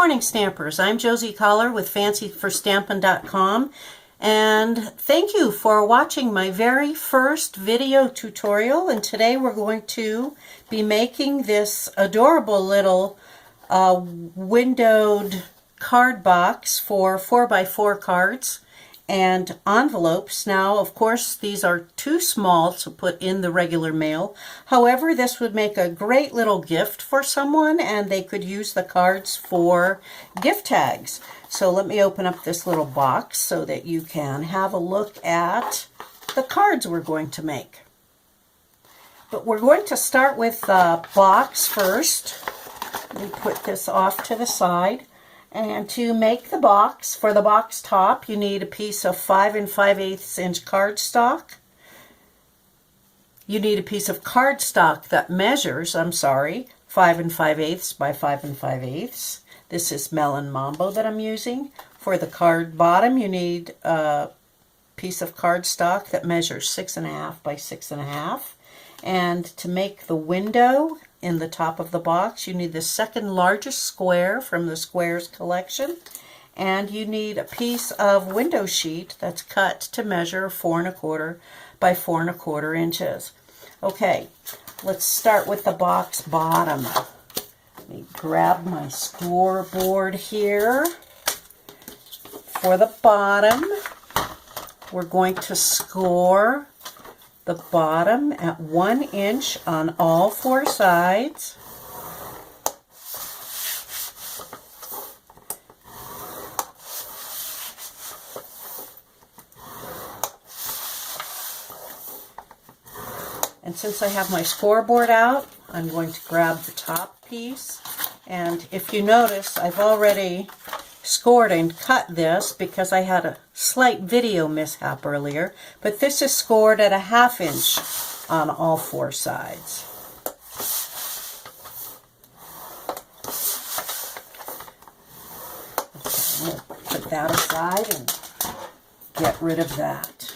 morning, Stampers. I'm Josie-Cauler with fancyforstampin.com, and thank you for watching my very first video tutorial. And today we're going to be making this adorable little windowed card box for 4x4 cards and envelopes. Now, of course, these are too small to put in the regular mail. However, this would make a great little gift for someone, and they could use the cards for gift tags. So let me open up this little box so that you can have a look at the cards we're going to make. But we're going to start with the box first. Let me put this off to the side. And to make the box, for the box top, you need a piece of 5 5/8 inch cardstock. You need a piece of cardstock that measures, 5 5/8 by 5 5/8. This is Melon Mambo that I'm using. For the card bottom, you need a piece of cardstock that measures 6 1/2 by 6 1/2. And to make the window in the top of the box, you need the second largest square from the squares collection, and you need a piece of window sheet that's cut to measure 4 1/4 by 4 1/4 inches. Okay, let's start with the box bottom. Let me grab my scoreboard here. For the bottom, we're going to score the bottom at 1 inch on all 4 sides. And since I have my scoreboard out, I'm going to grab the top piece. And if you notice, I've already scored and cut this because I had a slight video mishap earlier, but this is scored at 1/2 inch on all 4 sides. Okay, we'll put that aside and get rid of that.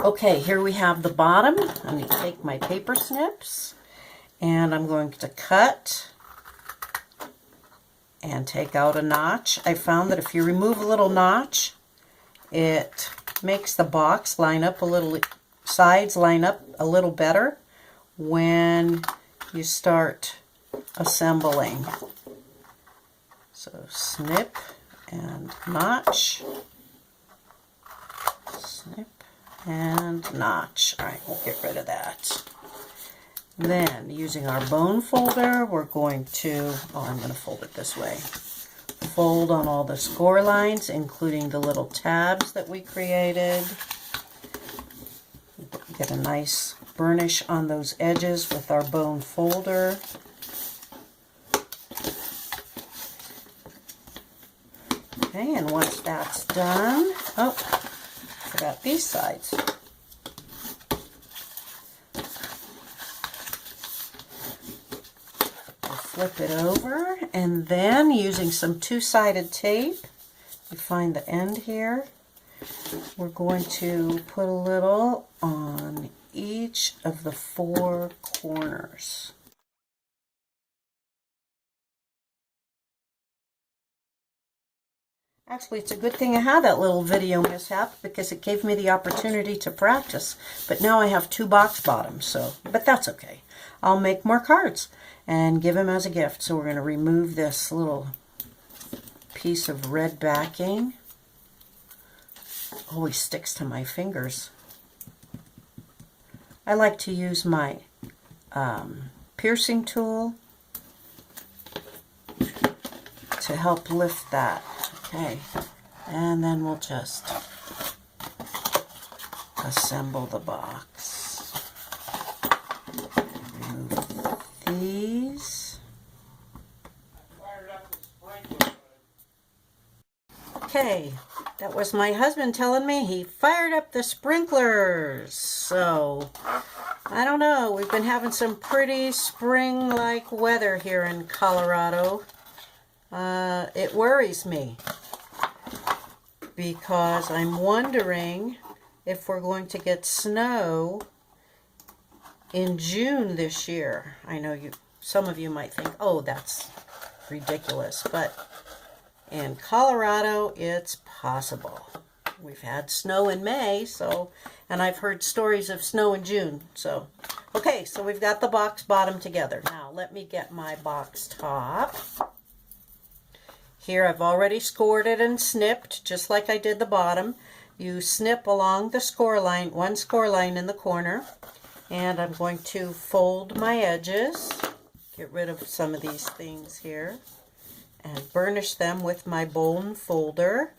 Okay, here we have the bottom. I'm going to take my paper snips and I'm going to cut and take out a notch. I found that if you remove a little notch, it makes the box line up a little, sides line up a little better when you start assembling. So snip and notch, snip and notch. All right, we'll get rid of that. Then, using our bone folder, we're going to, I'm going to fold it this way, fold on all the score lines, including the little tabs that we created. Get a nice burnish on those edges with our bone folder. Okay, and once that's done, oh, forgot these sides. Flip it over, and then using some 2-sided tape, you find the end here, we're going to put a little on each of the 4 corners. Actually, it's a good thing I had that little video mishap because it gave me the opportunity to practice. But now I have 2 box bottoms, but that's okay. I'll make more cards and give them as a gift. So we're going to remove this little piece of red backing. Always sticks to my fingers. I like to use my piercing tool to help lift that. Okay, and then we'll just assemble the box. Remove these. Okay, that was my husband telling me he fired up the sprinklers. So, I don't know, we've been having some pretty spring-like weather here in Colorado. It worries me because I'm wondering if we're going to get snow in June this year. I know some of you might think, oh, that's ridiculous, but in Colorado, it's possible. We've had snow in May, and I've heard stories of snow in June, so. Okay, so we've got the box bottom together. Now, let me get my box top. Here, I've already scored it and snipped, just like I did the bottom. You snip along the score line, one score line in the corner, and I'm going to fold my edges, get rid of some of these things here, and burnish them with my bone folder.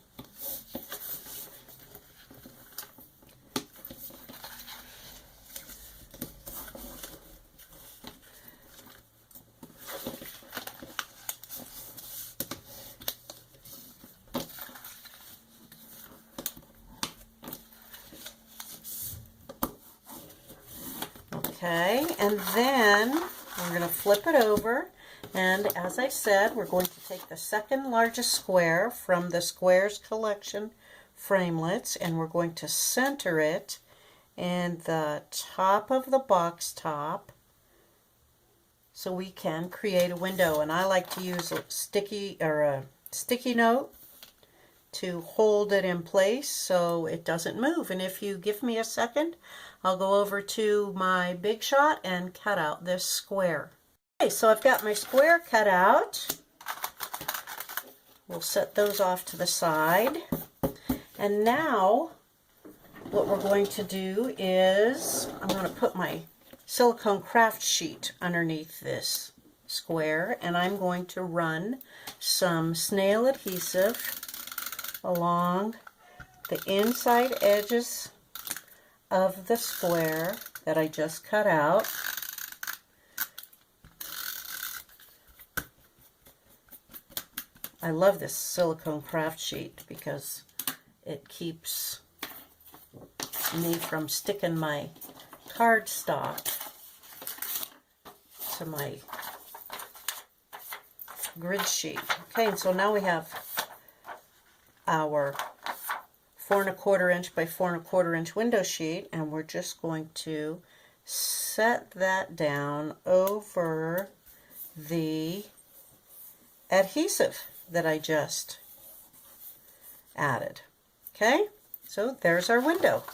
Okay, and then we're going to flip it over, and as I said, we're going to take the second largest square from the Squares Collection framelits, and we're going to center it in the top of the box top so we can create a window. And I like to use a sticky note to hold it in place so it doesn't move. And if you give me a second, I'll go over to my Big Shot and cut out this square. Okay, so I've got my square cut out. We'll set those off to the side. And now what we're going to do is I'm going to put my silicone craft sheet underneath this square, and I'm going to run some snail adhesive along the inside edges of the square that I just cut out. I love this silicone craft sheet because it keeps me from sticking my cardstock to my grid sheet. Okay, and so now we have our 4 1/4 inch by 4 1/4 inch window sheet, and we're just going to set that down over the adhesive that I just added. Okay, so there's our window.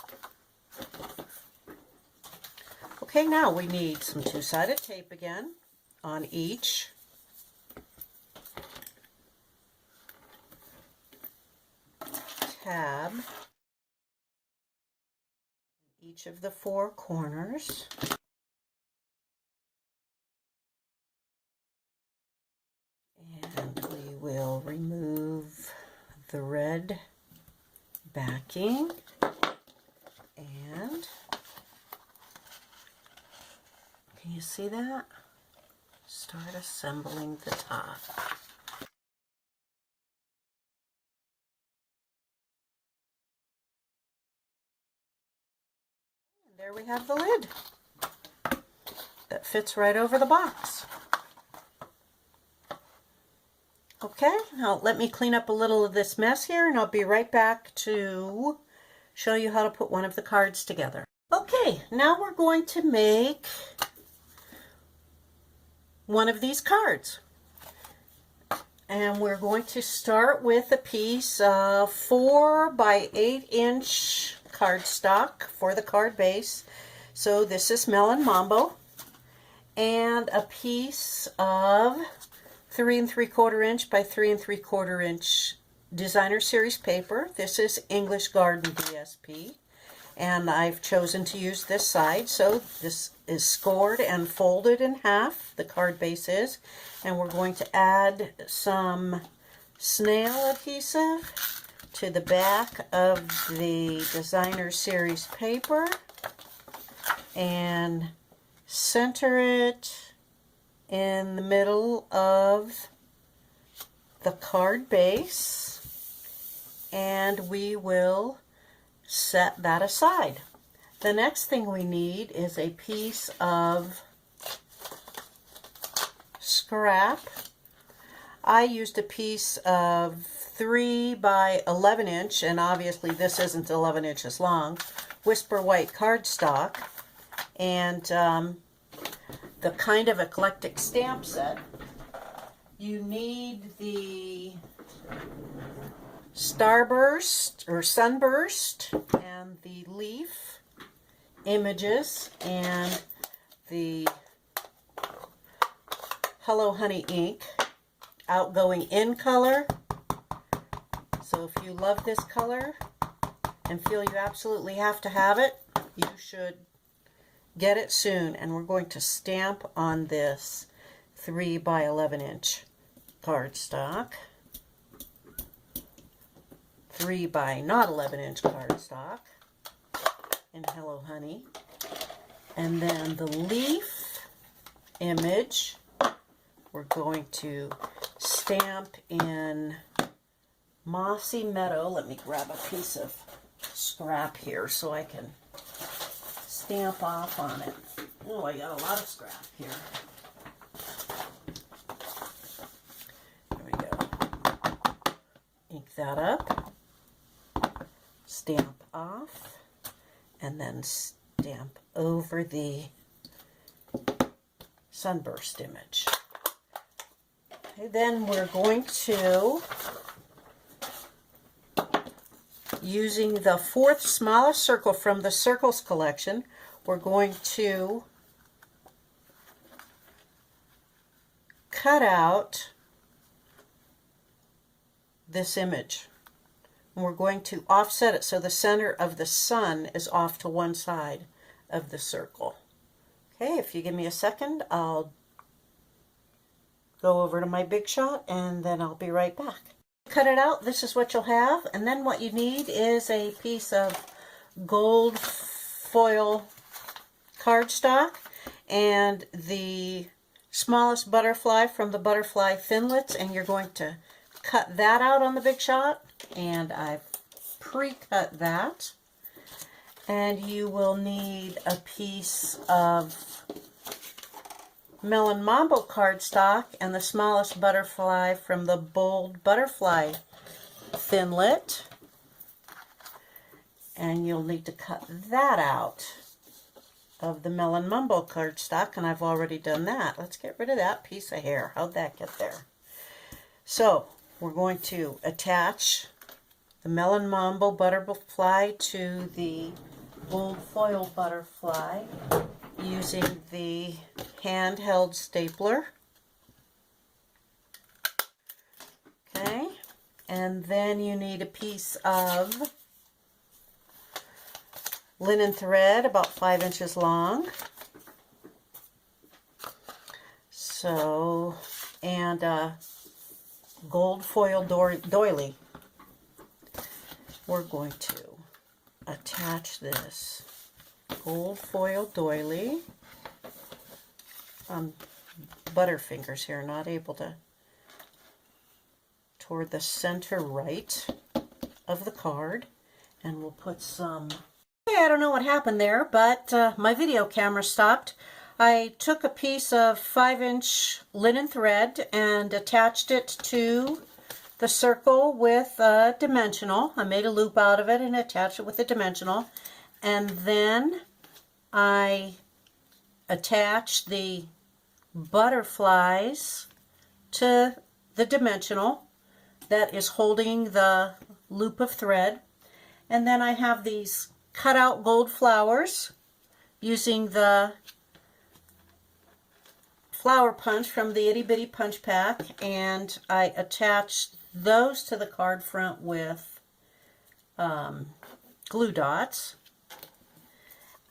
Okay, now we need some two-sided tape again on each tab, each of the 4 corners. And we will remove the red backing and can you see that? Start assembling the top. And there we have the lid that fits right over the box. Okay, now let me clean up a little of this mess here, and I'll be right back to show you how to put one of the cards together. Okay, now we're going to make one of these cards. And we're going to start with a piece of 4 by 8 inch cardstock for the card base. So this is Melon Mambo. And a piece of 3 3/4 inch by 3 3/4 inch designer series paper. This is English Garden DSP, and I've chosen to use this side. So this is scored and folded in half, the card base is, and we're going to add some snail adhesive to the back of the designer series paper and center it in the middle of the card base, and we will set that aside. The next thing we need is a piece of scrap. I used a piece of 3 by 11 inch, and obviously this isn't 11 inches long, Whisper White cardstock, and the kind of eclectic stamp set you need the starburst or sunburst and the leaf images and the Hello Honey ink, outgoing in color. So if you love this color and feel you absolutely have to have it, you should get it soon. And we're going to stamp on this 3 by 11 inch cardstock, 3 by not 11 inch cardstock in Hello Honey, and then the leaf image we're going to stamp in Mossy Meadow. Let me grab a piece of scrap here so I can stamp off on it. Oh, I got a lot of scrap here. There we go. Ink that up, stamp off, and then stamp over the sunburst image. Okay, then we're going to, using the 4th smallest circle from the Circles collection, we're going to cut out this image. And we're going to offset it so the center of the sun is off to one side of the circle. Okay, if you give me a second, I'll go over to my Big Shot and then I'll be right back. Cut it out, this is what you'll have, and then what you need is a piece of gold foil cardstock and the smallest butterfly from the butterfly Thinlits, and you're going to cut that out on the Big Shot, and I've pre-cut that. And you will need a piece of Melon Mambo cardstock and the smallest butterfly from the Bold Butterfly Thinlit. And you'll need to cut that out of the Melon Mambo cardstock, and I've already done that. Let's get rid of that piece of hair. How'd that get there? So we're going to attach the Melon Mambo butterfly to the Bold Foil butterfly using the handheld stapler. Okay, and then you need a piece of linen thread about 5 inches long. So, and a gold foil doily. We're going to attach this gold foil doily. Butterfingers here, not able to, toward the center right of the card, and we'll put some, I don't know what happened there, but my video camera stopped. I took a piece of 5-inch linen thread and attached it to the circle with a dimensional. I made a loop out of it and attached it with a dimensional, and then I attached the butterflies to the dimensional that is holding the loop of thread, and then I have these cut out gold flowers using the flower punch from the Itty Bitty Punch Pack, and I attached those to the card front with glue dots.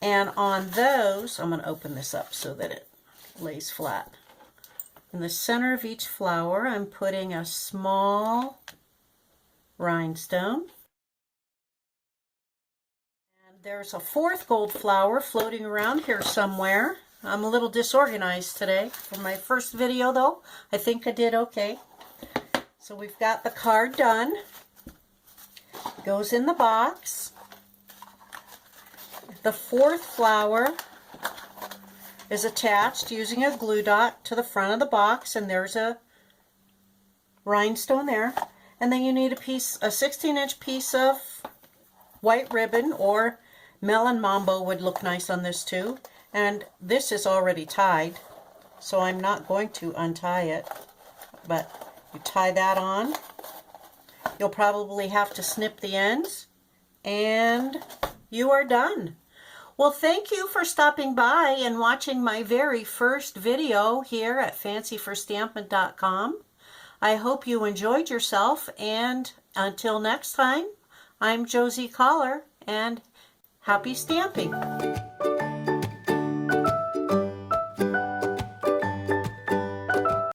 And on those, I'm going to open this up so that it lays flat. In the center of each flower, I'm putting a small rhinestone. And there's a 4th gold flower floating around here somewhere. I'm a little disorganized today. For my first video, though, I think I did okay. So we've got the card done. Goes in the box. The 4th flower is attached using a glue dot to the front of the box, and there's a rhinestone there. And then you need a 16-inch piece of white ribbon, or Melon Mambo would look nice on this too. And this is already tied, so I'm not going to untie it. But you tie that on. You'll probably have to snip the ends, and you are done. Well, thank you for stopping by and watching my very first video here at fancyforstampin.com. I hope you enjoyed yourself, and until next time, I'm Josie Cauler, and happy stamping!